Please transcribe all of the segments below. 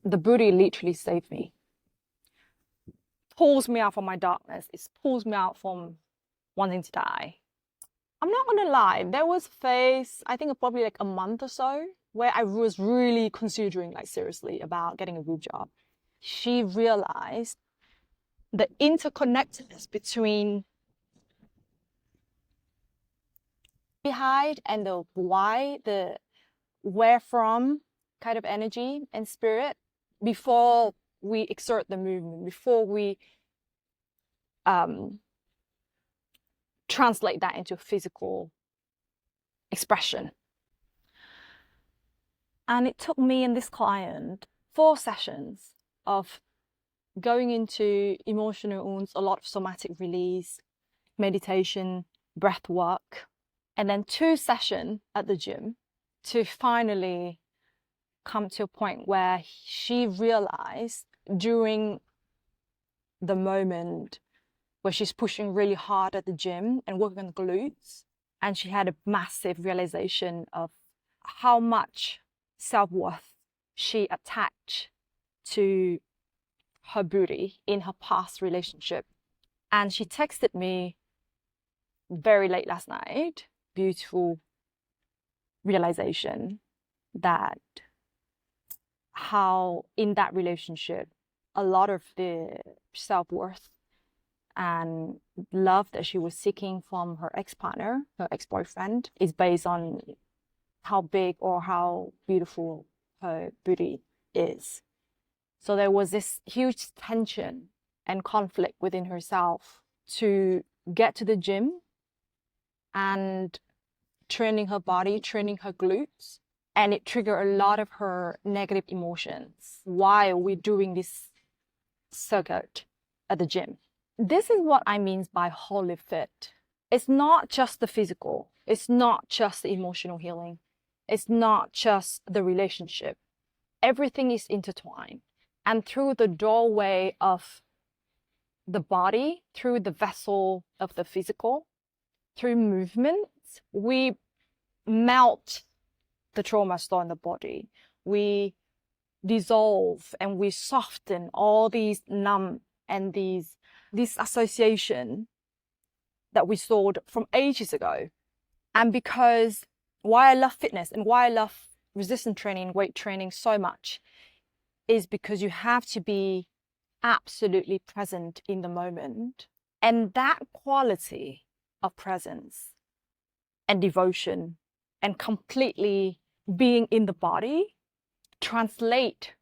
the booty literally saved me. Pulls me out from my darkness. It pulls me out from wanting to die. I'm not gonna lie, there was a phase, I think probably like a month or so, where I was really considering like seriously about getting a boob job. She realized the interconnectedness between behind and the why, the where from kind of energy and spirit before we exert the movement, before we translate that into physical expression. And it took me and this client 4 sessions of going into emotional wounds, a lot of somatic release, meditation, breath work, and then 2 sessions at the gym to finally come to a point where she realized during the moment where she's pushing really hard at the gym and working on glutes, and she had a massive realization of how much self-worth she attached to her booty in her past relationship. And she texted me very late last night, beautiful realization that how in that relationship, a lot of the self-worth and love that she was seeking from her ex-partner, her ex-boyfriend, is based on how big or how beautiful her booty is. So there was this huge tension and conflict within herself to get to the gym and training her body, training her glutes, and it triggered a lot of her negative emotions while we're doing this circuit at the gym. This is what I mean by HOLIFIT. It's not just the physical. It's not just the emotional healing. It's not just the relationship. Everything is intertwined. And through the doorway of the body, through the vessel of the physical, through movements, we melt the trauma stored in the body. We dissolve and we soften all these numb and this association that we stored from ages ago. And because why I love fitness and why I love resistance training, weight training so much is because you have to be absolutely present in the moment. And that quality of presence and devotion and completely being in the body translate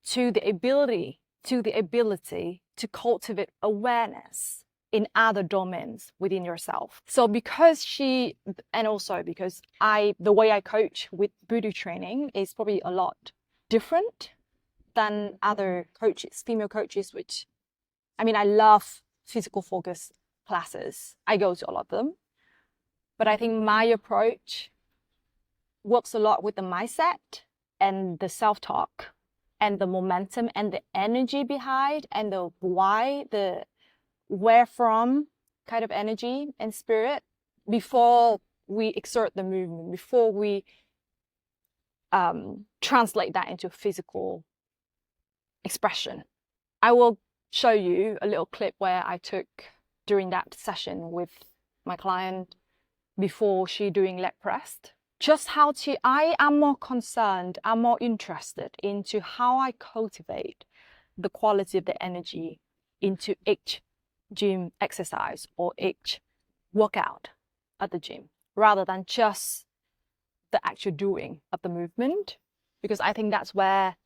to the ability to cultivate awareness in other domains within yourself. So because the way I coach with booty training is probably a lot different than other coaches, female coaches, which, I mean, I love physical focus classes. I go to all of them. But I think my approach works a lot with the mindset and the self-talk and the momentum and the energy behind and the why, the where from kind of energy and spirit before we exert the movement, before we translate that into physical expression. I will show you a little clip where I took during that session with my client before she doing leg press. Just I am more concerned, I'm more interested into how I cultivate the quality of the energy into each gym exercise or each workout at the gym, rather than just the actual doing of the movement, because I think that's where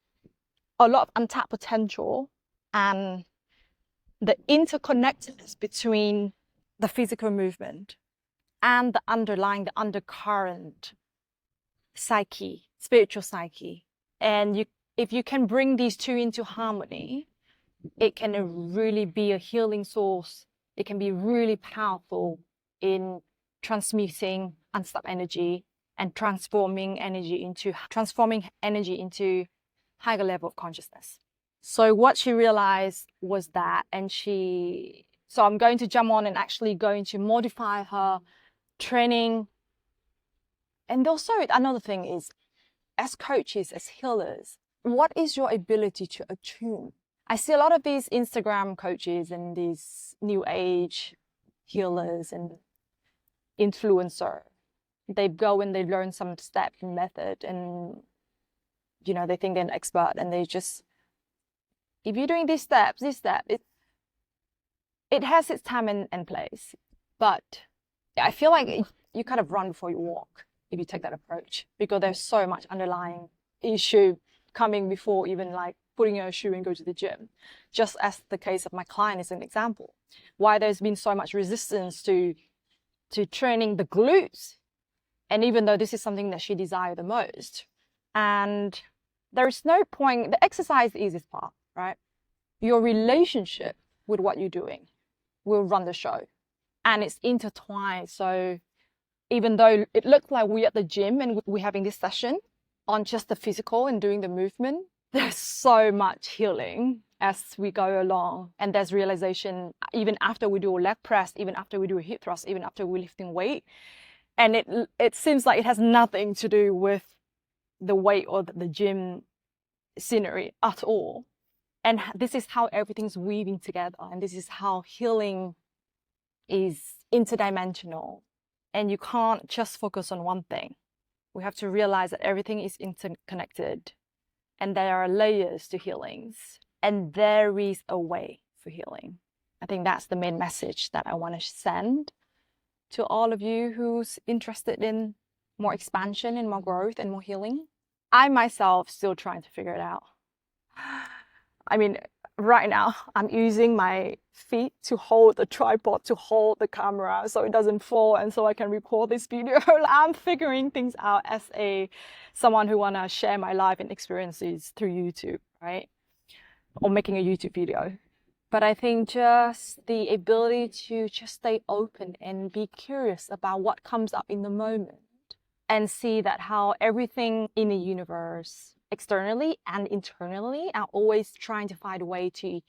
a lot of untapped potential and the interconnectedness between the physical movement and the undercurrent psyche, spiritual psyche. And if you can bring these two into harmony, it can really be a healing source. It can be really powerful in transmuting unstuck energy and transforming energy into higher level of consciousness. So what she realized was that, so I'm going to jump on and actually going to modify her training. And also another thing is, as coaches, as healers, what is your ability to attune? I see a lot of these Instagram coaches and these new age healers and influencer. They go and they learn some step and method, and they think they're an expert, and they just, if you're doing these steps, it has its time and place. But I feel like you kind of run before you walk if you take that approach, because there's so much underlying issue coming before even like putting on a shoe and go to the gym. Just as the case of my client is an example, why there's been so much resistance to training the glutes, and even though this is something that she desired the most. And there is no point, the exercise is the easiest part, right? Your relationship with what you're doing will run the show, and it's intertwined. So even though it looks like we're at the gym and we're having this session on just the physical and doing the movement, there's so much healing as we go along. And there's realization even after we do a leg press, even after we do a hip thrust, even after we're lifting weight. And it seems like it has nothing to do with the weight or the gym scenery at all. And this is how everything's weaving together. And this is how healing is interdimensional. And you can't just focus on one thing. We have to realize that everything is interconnected, and there are layers to healings, and there is a way for healing. I think that's the main message that I want to send to all of you who's interested in more expansion and more growth and more healing. I myself still trying to figure it out. I mean, right now I'm using my feet to hold the tripod, to hold the camera so it doesn't fall, and so I can record this video. I'm figuring things out as someone who wanna share my life and experiences through YouTube, right? Or making a YouTube video. But I think just the ability to just stay open and be curious about what comes up in the moment, and see that how everything in the universe, externally and internally, are always trying to find a way to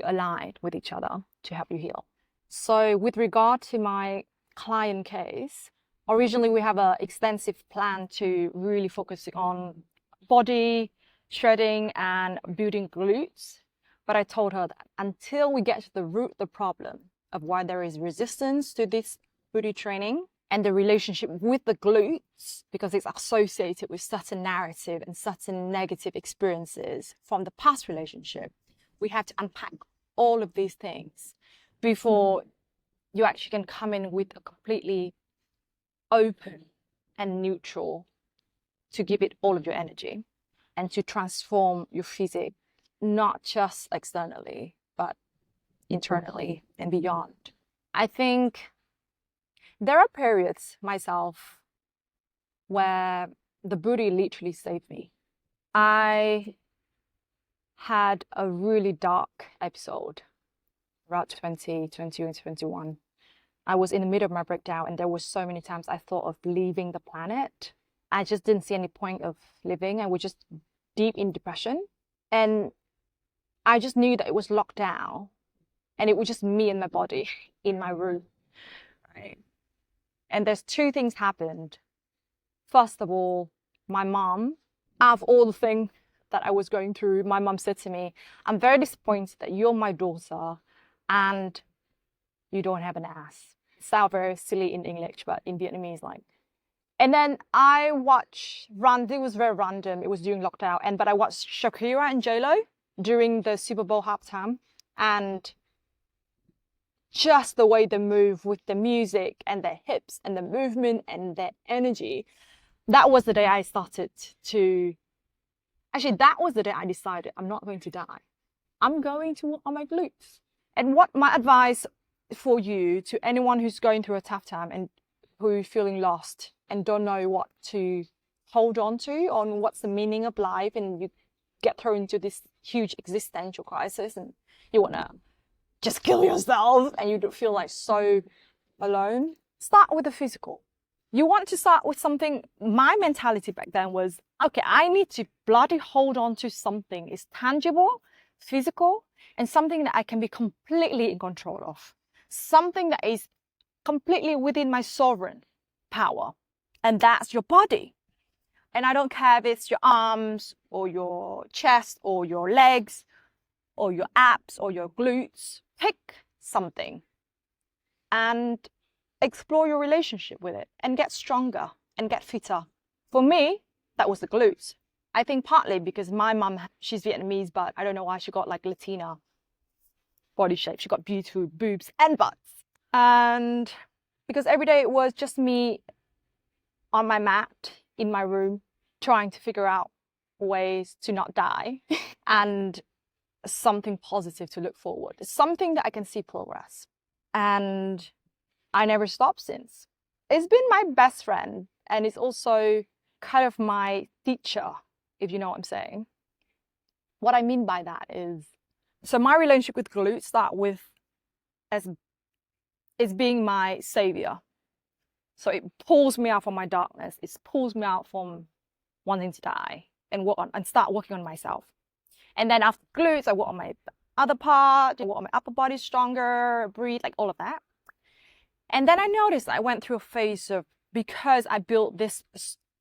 align with each other to help you heal. So with regard to my client case, originally we have an extensive plan to really focus on body, shredding and building glutes. But I told her that until we get to the root of the problem of why there is resistance to this booty training and the relationship with the glutes, because it's associated with certain narrative and certain negative experiences from the past relationship, we have to unpack all of these things before you actually can come in with a completely open and neutral to give it all of your energy and to transform your physique, not just externally, but internally and beyond. I think there are periods myself where the booty literally saved me. I had a really dark episode around 2020 and 21. I was in the middle of my breakdown, and there were so many times I thought of leaving the planet. I just didn't see any point of living. I was just deep in depression. And I just knew that it was locked down, and it was just me and my body in my room, right? And there's two things happened. First of all, my mom, out of all the things that I was going through, my mom said to me, I'm very disappointed that you're my daughter and you don't have an ass. It sounds very silly in English, but in Vietnamese, like. And then I watched, it was very random, it was during lockdown, but I watched Shakira and J-Lo during the Super Bowl halftime, and just the way they move with the music and their hips and the movement and their energy, that was the day I started to, actually that was the day I decided I'm not going to die. I'm going to work on my glutes. And what my advice for you, to anyone who's going through a tough time and who's feeling lost and don't know what to hold on to, on what's the meaning of life, and you get thrown into this huge existential crisis and you want to just kill yourself and you feel like so alone, start with the physical. You want to start with something. My mentality back then was, okay, I need to bloody hold on to something is tangible, physical, and something that I can be completely in control of. Something that is completely within my sovereign power. And that's your body. And I don't care if it's your arms or your chest or your legs or your abs or your glutes. Pick something and explore your relationship with it and get stronger and get fitter. For me, that was the glutes. I think partly because my mum, she's Vietnamese, but I don't know why she got like Latina body shape. She got beautiful boobs and butts. And because every day it was just me on my mat in my room trying to figure out ways to not die and something positive to look forward. It's something that I can see progress. And I never stopped since. It's been my best friend, and it's also kind of my teacher, if you know what I'm saying. What I mean by that is, so my relationship with glutes start with as being my savior. So it pulls me out from my darkness. It pulls me out from wanting to die and work on and start working on myself. And then after glutes, I work on my other part, I work on my upper body stronger, breathe, like all of that. And then I noticed I went through a phase of, because I built this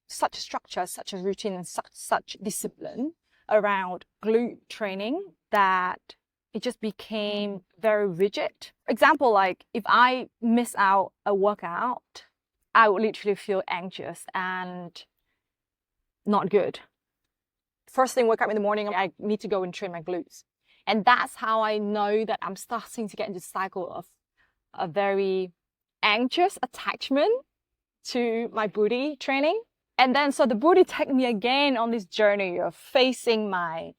such a structure, such a routine, and such discipline around glute training, that it just became very rigid. Example, like if I miss out a workout, I would literally feel anxious and not good. First thing, wake up in the morning, I need to go and train my glutes. And that's how I know that I'm starting to get into the cycle of a very anxious attachment to my booty training. And then so the booty took me again on this journey of facing my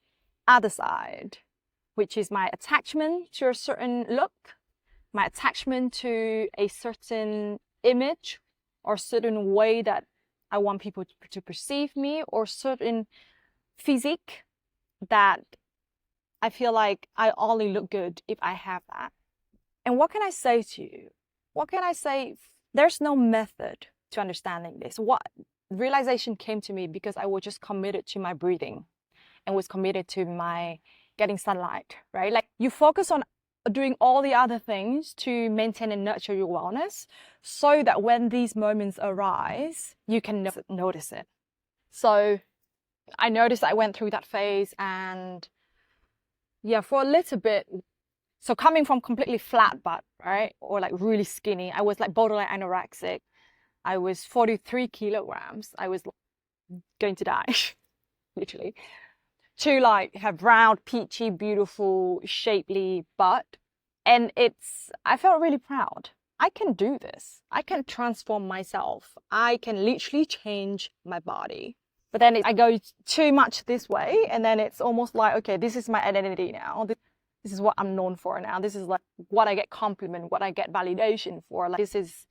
other side, which is my attachment to a certain look, my attachment to a certain image or certain way that I want people to perceive me, or certain physique that I feel like I only look good if I have that. And what can I say to you? What can I say? There's no method to understanding this. What realization came to me because I was just committed to my breathing and was committed to my getting sunlight, right? Like you focus on doing all the other things to maintain and nurture your wellness so that when these moments arise, you can notice it. So I noticed I went through that phase, and yeah, for a little bit. So coming from completely flat butt, right? Or like really skinny, I was like borderline anorexic. I was 43 kilograms. I was going to die, literally. To like have round, peachy, beautiful, shapely butt. And I felt really proud. I can do this. I can transform myself. I can literally change my body. But then I go too much this way, and then it's almost like, okay, this is my identity now. This is what I'm known for now. This is like what I get compliment, what I get validation for. Like this is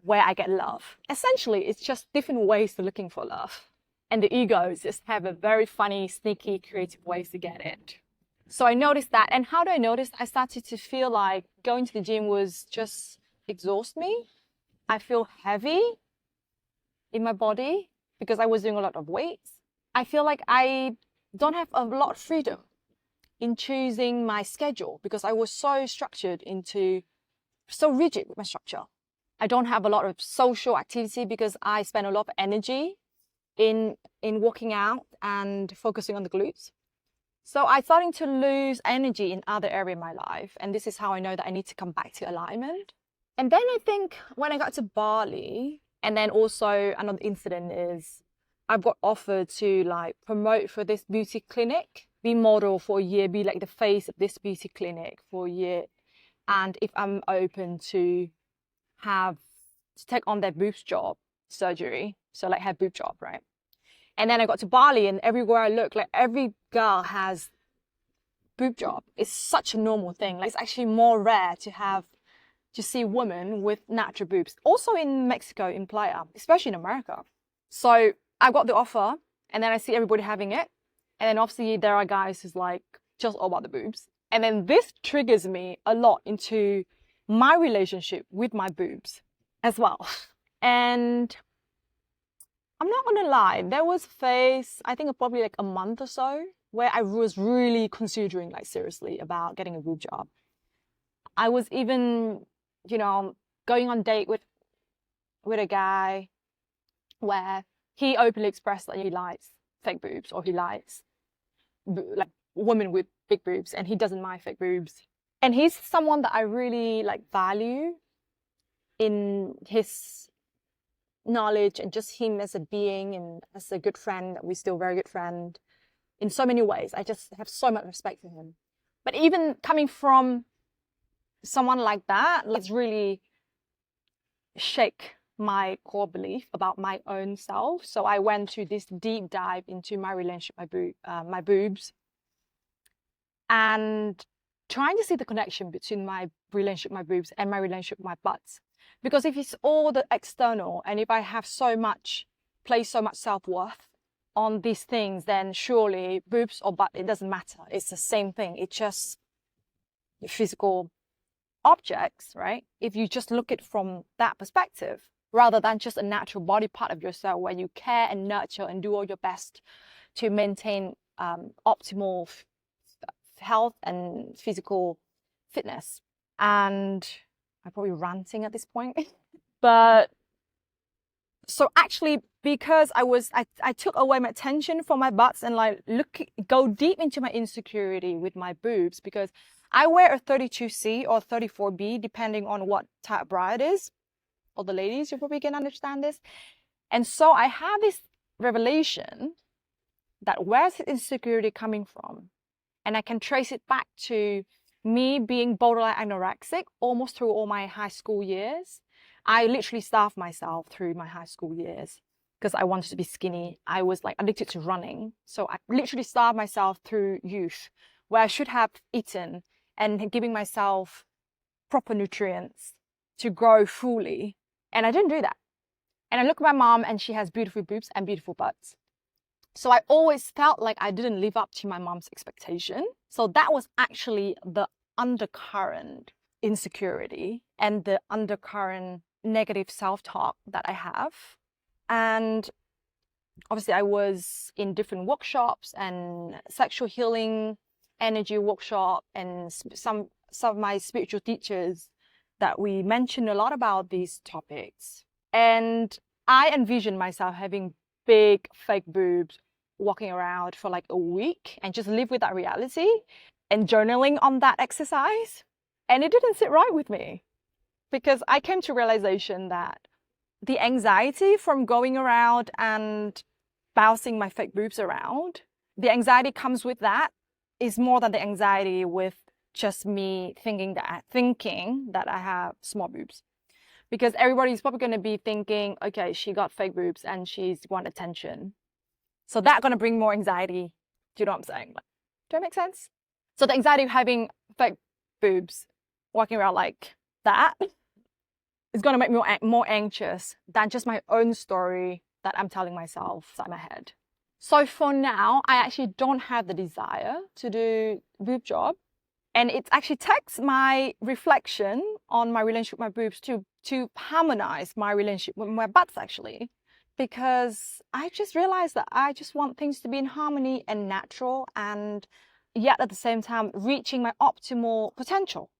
where I get love. Essentially, it's just different ways to looking for love. And the egos just have a very funny, sneaky, creative ways to get it. So I noticed that. And how do I notice? I started to feel like going to the gym was just exhaust me. I feel heavy in my body because I was doing a lot of weights. I feel like I don't have a lot of freedom in choosing my schedule because I was so so rigid with my structure. I don't have a lot of social activity because I spend a lot of energy in working out and focusing on the glutes. So I'm starting to lose energy in other areas in my life. And this is how I know that I need to come back to alignment. And then I think when I got to Bali, and then also another incident is I got offered to like promote for this beauty clinic, be model for a year, be like the face of this beauty clinic for a year. And if I'm open to take on their boobs job surgery, so like have boob job, right? And then I got to Bali, and everywhere I look, like every girl has boob job. It's such a normal thing. Like it's actually more rare to see women with natural boobs. Also in Mexico, in Playa, especially in America. So I got the offer, and then I see everybody having it. And then obviously there are guys who's like just all about the boobs. And then this triggers me a lot into my relationship with my boobs as well. And I'm not gonna lie, there was a phase, I think probably like a month or so, where I was really considering like seriously about getting a boob job. I was even, going on date with a guy where he openly expressed that he likes fake boobs, or he likes like women with big boobs, and he doesn't mind fake boobs. And he's someone that I really like value in his knowledge, and just him as a being and as a good friend. We're still a very good friend in so many ways. I just have so much respect for him. But even coming from someone like that, let's really shake my core belief about my own self. So I went to this deep dive into my relationship, my boobs, and trying to see the connection between my relationship, my boobs, and my relationship, my butts. Because if it's all the external, and if I have place so much self-worth on these things, then surely boobs or butt, it doesn't matter. It's the same thing. It's just physical objects, right? If you just look at it from that perspective, rather than just a natural body part of yourself where you care and nurture and do all your best to maintain optimal health and physical fitness. And I'm probably ranting at this point. But so actually, because I took away my attention from my butts and like go deep into my insecurity with my boobs, because I wear a 32C or 34B depending on what type of bra it is. Or the ladies, you probably can understand this. And so I have this revelation that where's the insecurity coming from? And I can trace it back to me being borderline anorexic almost through all my high school years. I literally starved myself through my high school years because I wanted to be skinny. I was like addicted to running. So I literally starved myself through youth, where I should have eaten and giving myself proper nutrients to grow fully. And I didn't do that. And I look at my mom, and she has beautiful boobs and beautiful butts. So I always felt like I didn't live up to my mom's expectation. So that was actually the undercurrent insecurity and the undercurrent negative self-talk that I have. And obviously I was in different workshops and sexual healing, energy workshop, and some of my spiritual teachers that we mentioned a lot about these topics. And I envisioned myself having big fake boobs, walking around for like a week and just live with that reality and journaling on that exercise. And it didn't sit right with me, because I came to realization that the anxiety from going around and bouncing my fake boobs around, the anxiety comes with that is more than the anxiety with just me thinking that I have small boobs. Because everybody's probably going to be thinking, okay, she got fake boobs and she's want attention. So that's going to bring more anxiety. Do you know what I'm saying? Do that make sense? So the anxiety of having fake boobs, walking around like that, is going to make me more anxious than just my own story that I'm telling myself inside my head. So for now, I actually don't have the desire to do boob job. And it actually takes my reflection on my relationship with my boobs to harmonize my relationship with my butts, actually. Because I just realized that I just want things to be in harmony and natural, and yet at the same time reaching my optimal potential.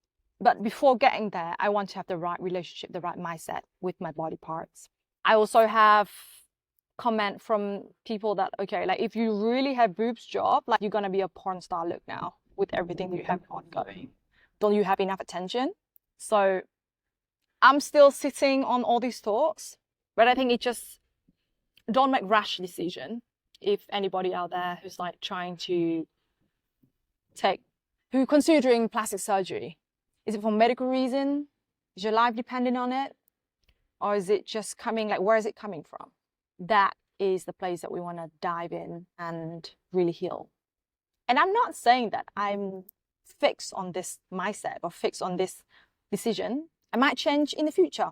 But before getting there, I want to have the right relationship, the right mindset with my body parts. I also have comment from people that, okay, like if you really have boobs job, like you're gonna be a porn star look now with everything you have ongoing. Don't you have enough attention? So I'm still sitting on all these thoughts, but I think it just don't make rash decision. If anybody out there who's like who considering plastic surgery, is it for medical reason? Is your life dependent on it? Or is it just coming, like, where is it coming from? That is the place that we want to dive in and really heal. And I'm not saying that I'm fixed on this mindset or fixed on this decision. I might change in the future.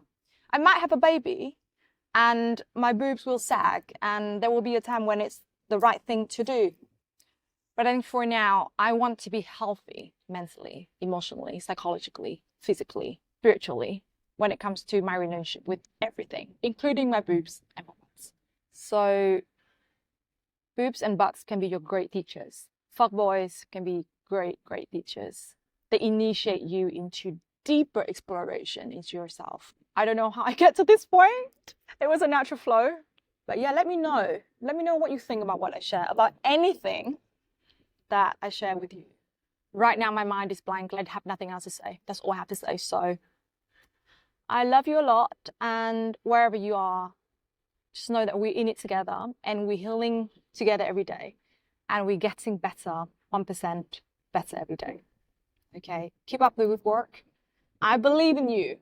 I might have a baby and my boobs will sag, and there will be a time when it's the right thing to do. But I think for now, I want to be healthy mentally, emotionally, psychologically, physically, spiritually, when it comes to my relationship with everything, including my boobs and my butts. So boobs and butts can be your great teachers. Fuckboys can be great teachers. They initiate you into deeper exploration into yourself. I don't know how I get to this point. It was a natural flow. But yeah, let me know. Let me know what you think about what I share, about anything that I share with you. Right now, my mind is blank. I have nothing else to say. That's all I have to say. So I love you a lot. And wherever you are, just know that we're in it together and we're healing together every day. And we're getting better, 1% better every day. Okay? Keep up with work. I believe in you.